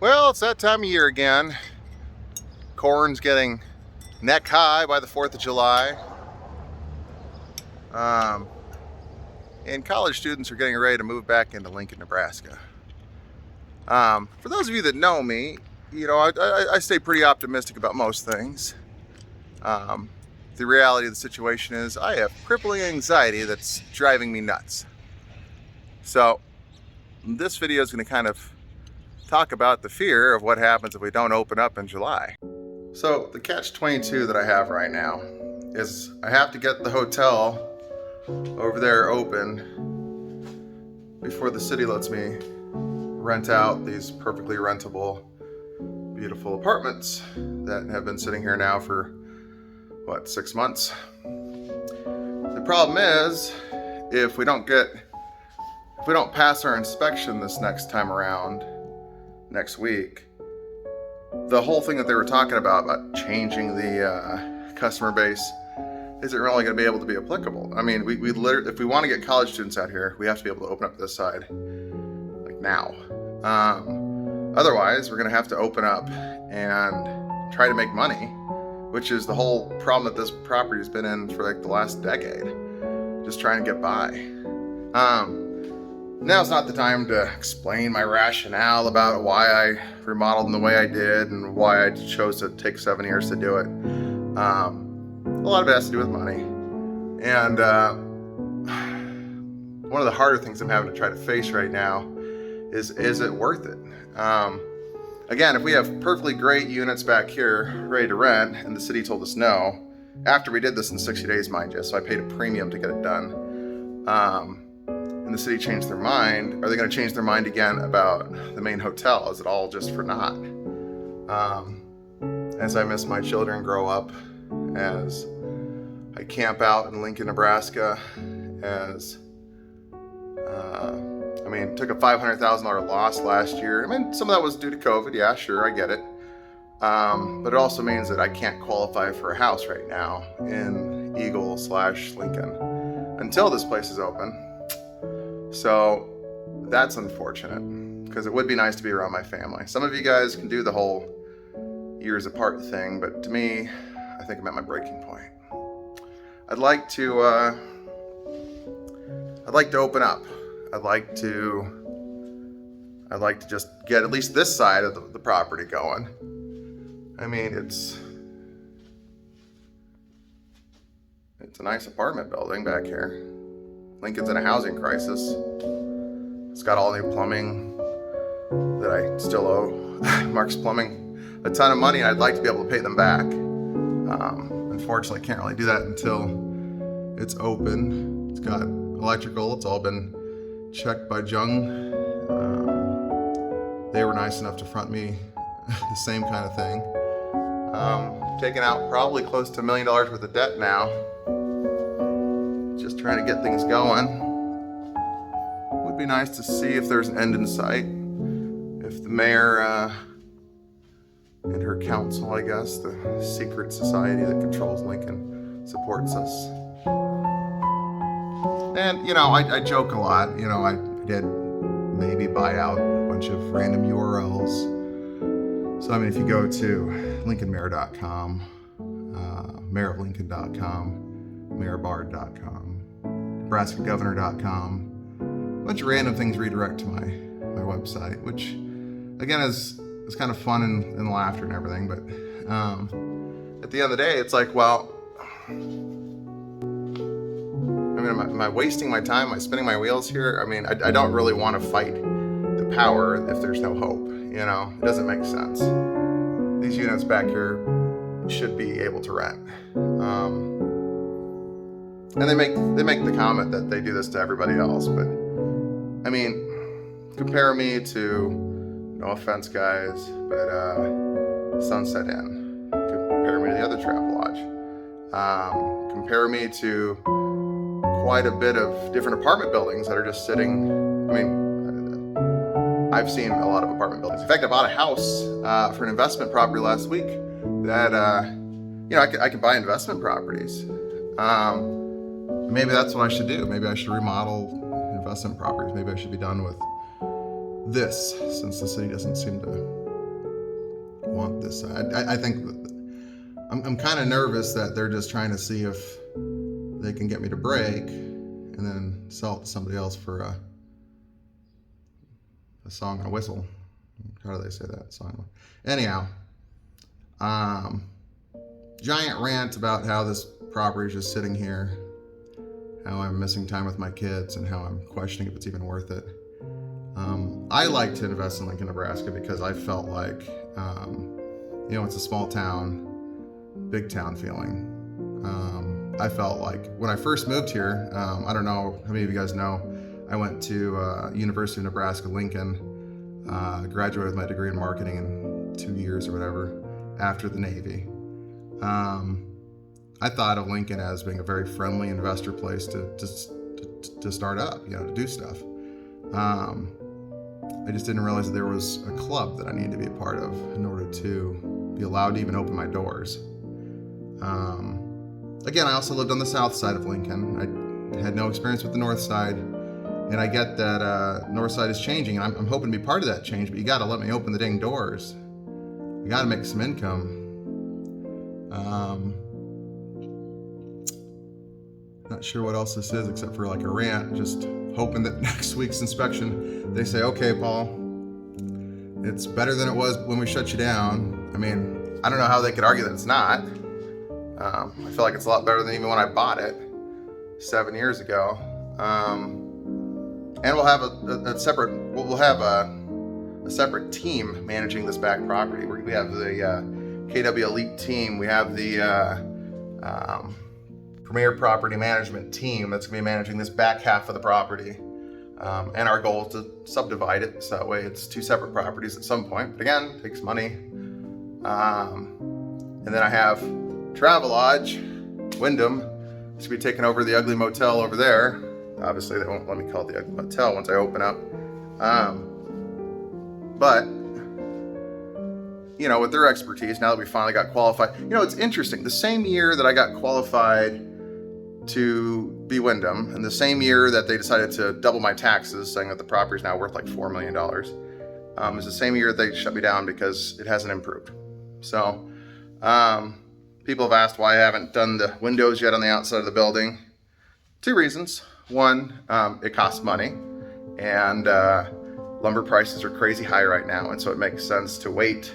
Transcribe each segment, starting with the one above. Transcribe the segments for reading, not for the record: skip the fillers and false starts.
Well, it's that time of year again. Corn's getting neck high by the 4th of July. And college students are getting ready to move back into Lincoln, Nebraska. For those of you that know me, I stay pretty optimistic about most things. The reality of the situation is I have crippling anxiety that's driving me nuts. So this video is going to kind of talk about the fear of what happens if we don't open up in July. So the catch-22 that I have right now is I have to get the hotel over there open before the city lets me rent out these perfectly rentable, beautiful apartments that have been sitting here now for, 6 months. The problem is, if we don't pass our inspection this next time around, next week, the whole thing that they were talking about changing the customer base isn't really going to be able to be applicable. I mean, we literally, if we want to get college students out here, we have to be able to open up this side like now. Otherwise, we're going to have to open up and try to make money, which is the whole problem that this property has been in for the last decade, just trying to get by. Now's not the time to explain my rationale about why I remodeled in the way I did and why I chose to take 7 years to do it. A lot of it has to do with money. And one of the harder things I'm having to try to face right now is it worth it? Again, if we have perfectly great units back here ready to rent and the city told us no, after we did this in 60 days, mind you, so I paid a premium to get it done. And the city changed their mind, are they going to change their mind again about the main hotel? Is it all just for naught? As I miss my children grow up, as I camp out in Lincoln, Nebraska, took a $500,000 loss last year. Some of that was due to COVID. Yeah, sure, I get it. But it also means that I can't qualify for a house right now in Eagle/Lincoln until this place is open. So that's unfortunate, because it would be nice to be around my family. Some of you guys can do the whole years apart thing, but to me, I think I'm at my breaking point. I'd like to open up. I'd like to just get at least this side of the property going. It's a nice apartment building back here. Lincoln's in a housing crisis. It's got all new plumbing that I still owe Mark's Plumbing a ton of money, and I'd like to be able to pay them back. Unfortunately, can't really do that until it's open. It's got electrical. It's all been checked by Jung. They were nice enough to front me the same kind of thing. Taking out probably close to $1 million worth of debt now. Just trying to get things going. Would be nice to see if there's an end in sight. If the mayor and her council, I guess, the secret society that controls Lincoln, supports us. And, I joke a lot. I did maybe buy out a bunch of random URLs. So, if you go to lincolnmayor.com, mayoroflincoln.com, mayorbard.com, nebraskagovernor.com, a bunch of random things redirect to my website, which again is kind of fun and laughter and everything, but at the end of the day, it's like, well, am I wasting my time? Am I spinning my wheels here? I don't really want to fight the power if there's no hope. It doesn't make sense. These units back here should be able to rent. And they make the comment that they do this to everybody else, but compare me to, no offense guys, but Sunset Inn. Compare me to the other Travel Lodge. Compare me to quite a bit of different apartment buildings that are just sitting. I've seen a lot of apartment buildings. In fact, I bought a house for an investment property last week that, I can buy investment properties. Maybe that's what I should do. Maybe I should remodel investment properties. Maybe I should be done with this, since the city doesn't seem to want this side. I think I'm kind of nervous that they're just trying to see if they can get me to break and then sell it to somebody else for a song and a whistle. How do they say that? Song. Anyhow, giant rant about how this property is just sitting here, how I'm missing time with my kids, and how I'm questioning if it's even worth it. I like to invest in Lincoln, Nebraska because I felt like, it's a small town, big town feeling. I felt like when I first moved here, I don't know how many of you guys know, I went to University of Nebraska, Lincoln, graduated with my degree in marketing in 2 years or whatever after the Navy. I thought of Lincoln as being a very friendly investor place to start up, to do stuff. I just didn't realize that there was a club that I needed to be a part of in order to be allowed to even open my doors. Again, I also lived on the south side of Lincoln. I had no experience with the north side, and I get that north side is changing, and I'm hoping to be part of that change, but you gotta let me open the dang doors. You gotta make some income. Not sure what else this is except for like a rant, just hoping that next week's inspection, they say, okay, Paul, it's better than it was when we shut you down. I mean, I don't know how they could argue that it's not. I feel like it's a lot better than even when I bought it 7 years ago. And we'll have a separate team managing this back property. We have the KW Elite team. We have the Premier Property Management team that's going to be managing this back half of the property. And our goal is to subdivide it so that way it's 2 separate properties at some point. But again, it takes money. And then I have Travelodge, Wyndham. It's going to be taking over the ugly motel over there. Obviously, they won't let me call it the ugly motel once I open up. But with their expertise, now that we finally got qualified, it's interesting. The same year that I got qualified to be Wyndham, and the same year that they decided to double my taxes, saying that the property is now worth like $4 million, is the same year that they shut me down because it hasn't improved. So, people have asked why I haven't done the windows yet on the outside of the building. 2 reasons. One, it costs money, and lumber prices are crazy high right now, and so it makes sense to wait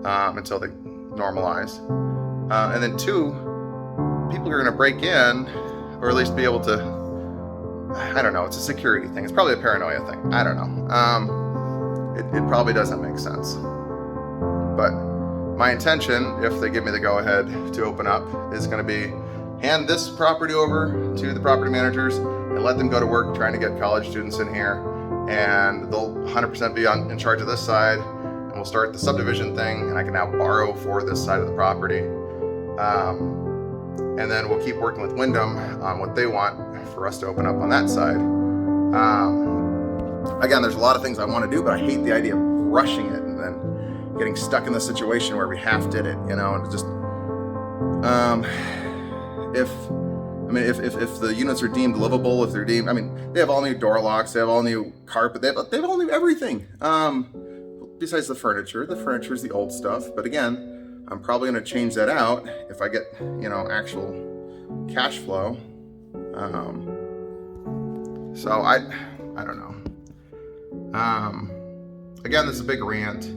until they normalize. And then 2, people are going to break in, or at least be able to, I don't know, it's a security thing. It's probably a paranoia thing. I don't know. It probably doesn't make sense. But my intention, if they give me the go-ahead to open up, is going to be hand this property over to the property managers and let them go to work trying to get college students in here, and they'll 100% be in charge of this side, and we'll start the subdivision thing, and I can now borrow for this side of the property. And then we'll keep working with Wyndham on what they want for us to open up on that side. Again, there's a lot of things I want to do, but I hate the idea of rushing it and then getting stuck in the situation where we half did it, and just, if the units are deemed livable, if they're deemed, they have all new door locks, they have all new carpet, they have all new everything. Besides the furniture. The furniture is the old stuff, but again, I'm probably going to change that out if I get, actual cash flow. So I don't know. Again, this is a big rant.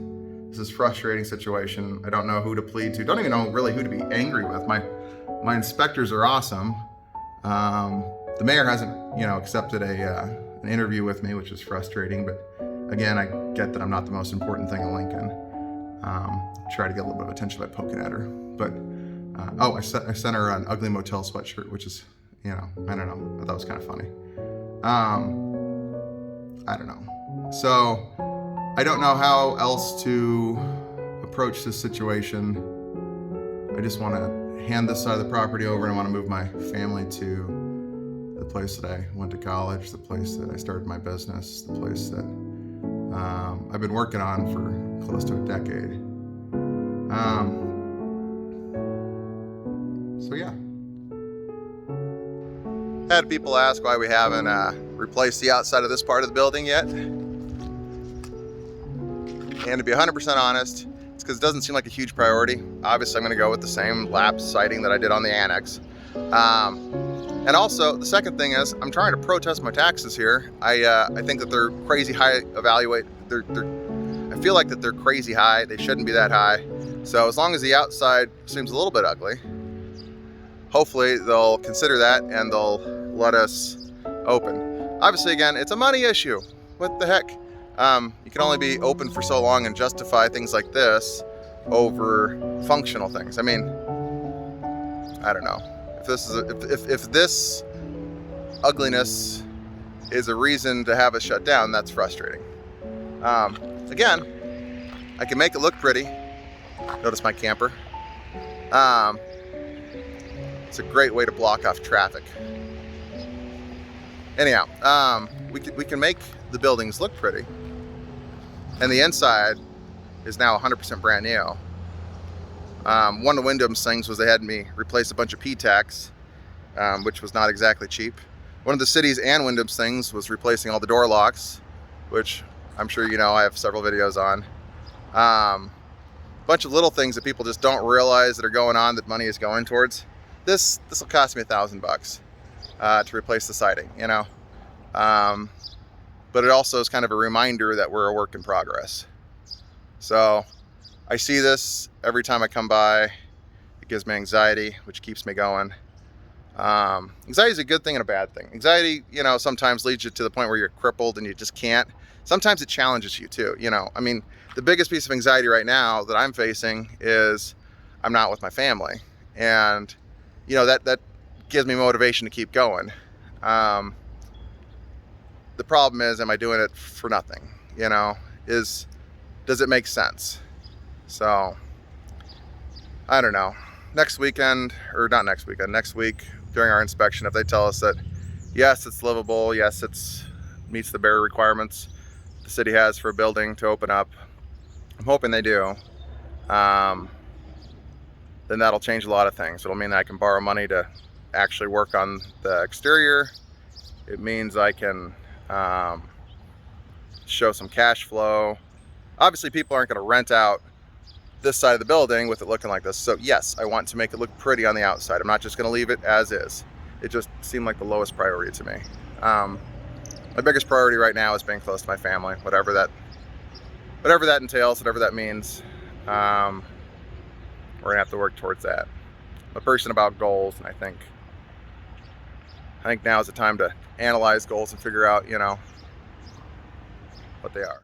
This is a frustrating situation. I don't know who to plead to. Don't even know really who to be angry with. My inspectors are awesome. The mayor hasn't, accepted an interview with me, which is frustrating. But again, I get that I'm not the most important thing in Lincoln. Try to get a little bit of attention by poking at her. But I sent her an ugly motel sweatshirt, which is, I don't know. I thought it was kind of funny. I don't know. So I don't know how else to approach this situation. I just want to hand this side of the property over, and I want to move my family to the place that I went to college, the place that I started my business, the place that I've been working on for close to a decade. So yeah. Had people ask why we haven't replaced the outside of this part of the building yet. And to be 100% honest, it's because it doesn't seem like a huge priority. Obviously, I'm going to go with the same lap siding that I did on the annex. And also, the second thing is, I'm trying to protest my taxes here. I think that they're crazy high. I feel like that they're crazy high. They shouldn't be that high. So as long as the outside seems a little bit ugly, hopefully they'll consider that and they'll let us open. Obviously, again, it's a money issue. What the heck? You can only be open for so long and justify things like this over functional things. I mean, I don't know. If this ugliness is a reason to have us shut down, that's frustrating. Again, I can make it look pretty. Notice my camper. It's a great way to block off traffic. Anyhow, we can make the buildings look pretty, and the inside is now 100% brand new. One of the Wyndham's things was they had me replace a bunch of P-tacks, which was not exactly cheap. One of the city's and Wyndham's things was replacing all the door locks, which I'm sure you know I have several videos on. Bunch of little things that people just don't realize that are going on that money is going towards. This will cost me $1,000 to replace the siding, you know. But it also is kind of a reminder that we're a work in progress. So I see this every time I come by. It gives me anxiety, which keeps me going. Anxiety is a good thing and a bad thing. Anxiety, you know, sometimes leads you to the point where you're crippled and you just can't. Sometimes it challenges you too, you know. I mean, the biggest piece of anxiety right now that I'm facing is I'm not with my family. And, you know, that gives me motivation to keep going. The problem is, am I doing it for nothing? You know, does it make sense? So, I don't know. Next week during our inspection, if they tell us that, yes, it's livable, yes, it meets the bare requirements the city has for a building to open up, I'm hoping they do, then that'll change a lot of things. It'll mean that I can borrow money to actually work on the exterior. It means I can show some cash flow. Obviously, people aren't going to rent out this side of the building with it looking like this. So yes, I want to make it look pretty on the outside. I'm not just going to leave it as is. It just seemed like the lowest priority to me. My biggest priority right now is being close to my family, whatever that entails, whatever that means. We're gonna have to work towards that. I'm a person about goals, and I think now is the time to analyze goals and figure out, you know, what they are.